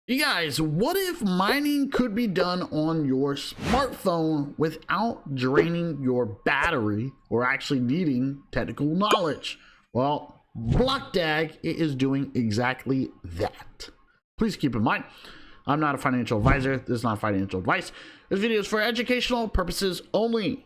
You guys, what if mining could be done on your smartphone without draining your battery or actually needing technical knowledge? Well, BlockDAG is doing exactly that. Please keep in mind, I'm not a financial advisor. This is not financial advice. This video is for educational purposes only.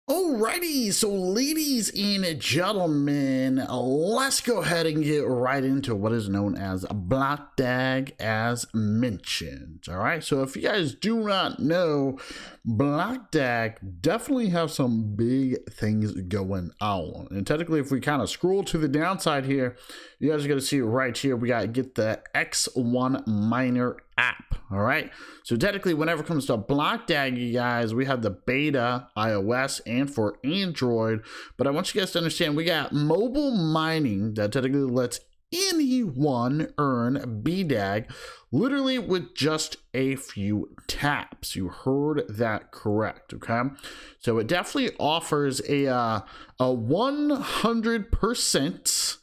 Alrighty, so ladies and gentlemen, let's go ahead and get right into what is known as BlockDAG as mentioned. Alright, so if you guys do not know, BlockDAG definitely have some big things going on. And technically, if we kind of scroll to the downside here, you guys are going to see right here, we got to get the X1 Miner app. All right, so technically whenever it comes to BlockDAG, you guys, we have the beta iOS and for Android, but I want you guys to understand we got mobile mining that technically lets anyone earn bDAG literally with just a few taps. You heard that correct. Okay, so it definitely offers a 100%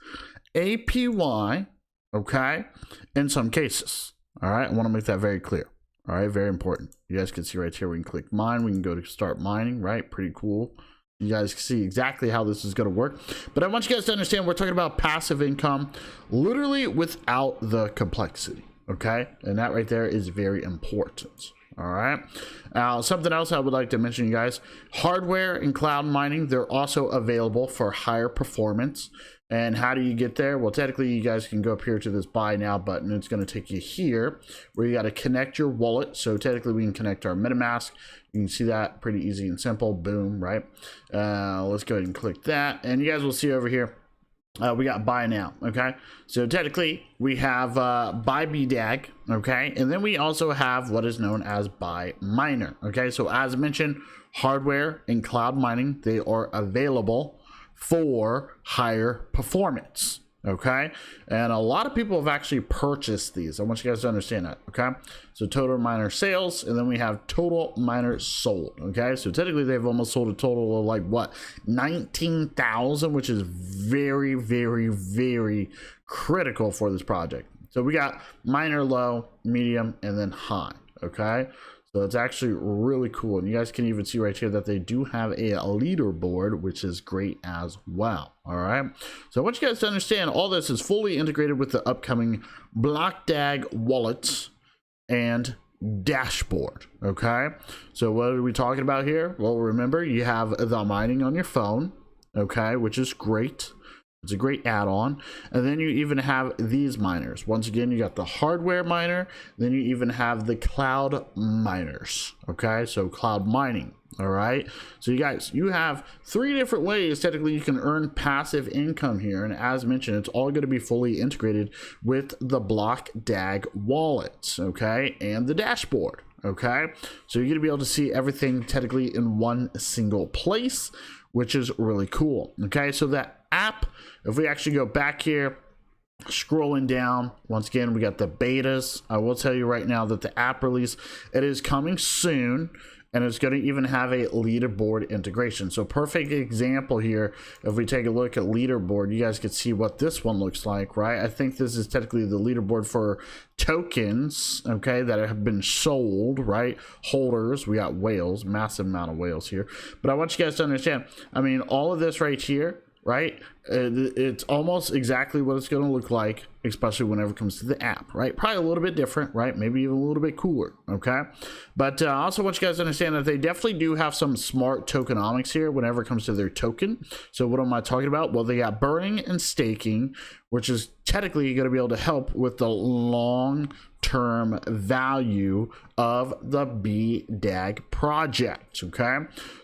APY, okay, in some cases. All right, I want to make that very clear. All right, very important. You guys can see right here, we can click mine. We can go to start mining, right? Pretty cool. You guys can see exactly how this is going to work. But I want you guys to understand we're talking about passive income, literally without the complexity, okay? And that right there is very important. All right. Something else I would like to mention, you guys, hardware and cloud mining, they're also available for higher performance. And how do you get there? Well, technically, you guys can go up here to this buy now button. It's going to take you here where you got to connect your wallet. So technically, we can connect our MetaMask. You can see that pretty easy and simple. Boom, right? Let's go ahead and click that. And you guys will see over here, we got buy now. Okay, so technically we have Buy B-DAG. Okay, and then we also have what is known as Buy Miner. Okay, so as mentioned, hardware and cloud mining, they are available for higher performance. Okay, and a lot of people have actually purchased these. I want you guys to understand that. Okay, so total miner sales, and then we have total miner sold. Okay, so technically they've almost sold a total of like what, 19,000, which is very, very, very critical for this project. So we got miner low, medium, and then high. Okay, so it's actually really cool. And you guys can even see right here that they do have a leaderboard, which is great as well. All right. So I want you guys to understand all this is fully integrated with the upcoming BlockDAG wallets and dashboard. Okay. So what are we talking about here? Well, remember, you have the mining on your phone. Okay, which is great. It's a great add-on. And then you even have these miners. Once again, you got the hardware miner, then you even have the cloud miners. Okay, so cloud mining. All right, so you guys, you have 3 different ways technically you can earn passive income here, and as mentioned, it's all going to be fully integrated with the BlockDAG wallets, okay, and the dashboard. Okay, so you're going to be able to see everything technically in one single place, which is really cool. Okay, so that app, if we actually go back here, scrolling down, once again, we got the betas. I will tell you right now that the app release, it is coming soon, and it's going to even have a leaderboard integration. So perfect example here, if we take a look at leaderboard, you guys can see what this one looks like, right? I think this is technically the leaderboard for tokens, okay, that have been sold, right? Holders, we got whales, massive amount of whales here. But I want you guys to understand, I mean, all of this right here, right, it's almost exactly what it's going to look like, especially whenever it comes to the app, right? Probably a little bit different, right? Maybe even a little bit cooler. Okay, but I also want you guys to understand that they definitely do have some smart tokenomics here whenever it comes to their token. So what am I talking about? Well, they got burning and staking, which is technically going to be able to help with the long-term value of the bDAG project. Okay,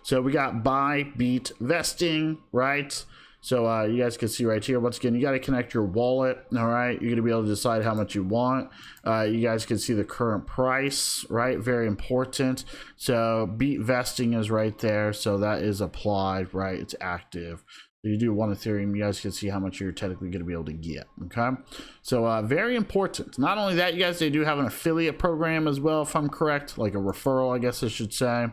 so we got buy, beat, vesting, right? So you guys can see right here, once again, you got to connect your wallet. All right, you're going to be able to decide how much you want. You guys can see the current price, right? Very important. So beat vesting is right there. So that is applied, right? It's active. So you do one Ethereum, you guys can see how much you're technically going to be able to get. Okay, so very important. Not only that, you guys, they do have an affiliate program as well, if I'm correct, like a referral, I guess I should say.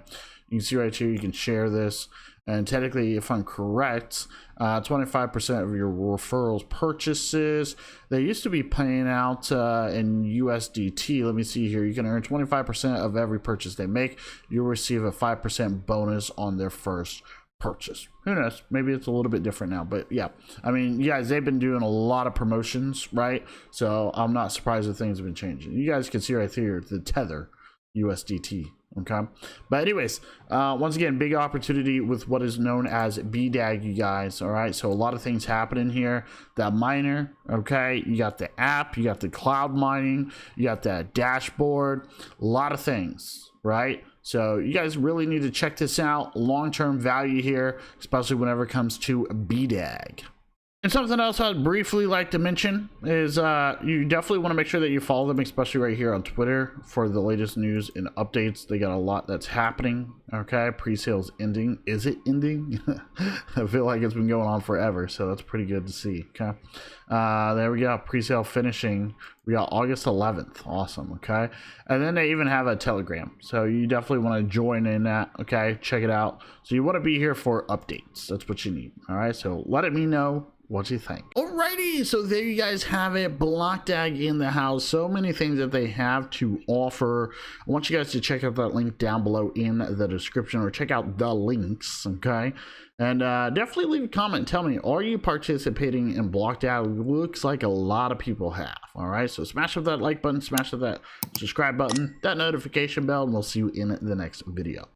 You can see right here, you can share this. And technically, if I'm correct, 25% of your referrals purchases, they used to be paying out in USDT. Let me see here. You can earn 25% of every purchase they make. You'll receive a 5% bonus on their first purchase. Who knows? Maybe it's a little bit different now, but yeah. I mean, you guys, they've been doing a lot of promotions, right? So I'm not surprised that things have been changing. You guys can see right here the Tether USDT. Okay, but anyways, once again, big opportunity with what is known as bDAG, you guys. All right, so a lot of things happening here. That miner, okay, you got the app, you got the cloud mining, you got that dashboard, a lot of things, right? So you guys really need to check this out. Long-term value here, especially whenever it comes to bDAG. And something else I'd briefly like to mention is you definitely want to make sure that you follow them, especially right here on Twitter, for the latest news and updates. They got a lot that's happening. Okay, pre-sales ending. Is it ending? I feel like it's been going on forever, so that's pretty good to see. Okay, there we go. Pre-sale finishing. We got August 11th. Awesome. Okay, and then they even have a Telegram, so you definitely want to join in that. Okay, check it out. So you want to be here for updates. That's what you need. All right, so let me know what do you think. Alrighty, so there you guys have it. BlockDAG in the house. So many things that they have to offer. I want you guys to check out that link down below in the description, or check out the links, okay? And definitely leave a comment. Tell me, are you participating in BlockDAG? Looks like a lot of people have. All right, so smash up that like button, smash up that subscribe button, that notification bell, and we'll see you in the next video.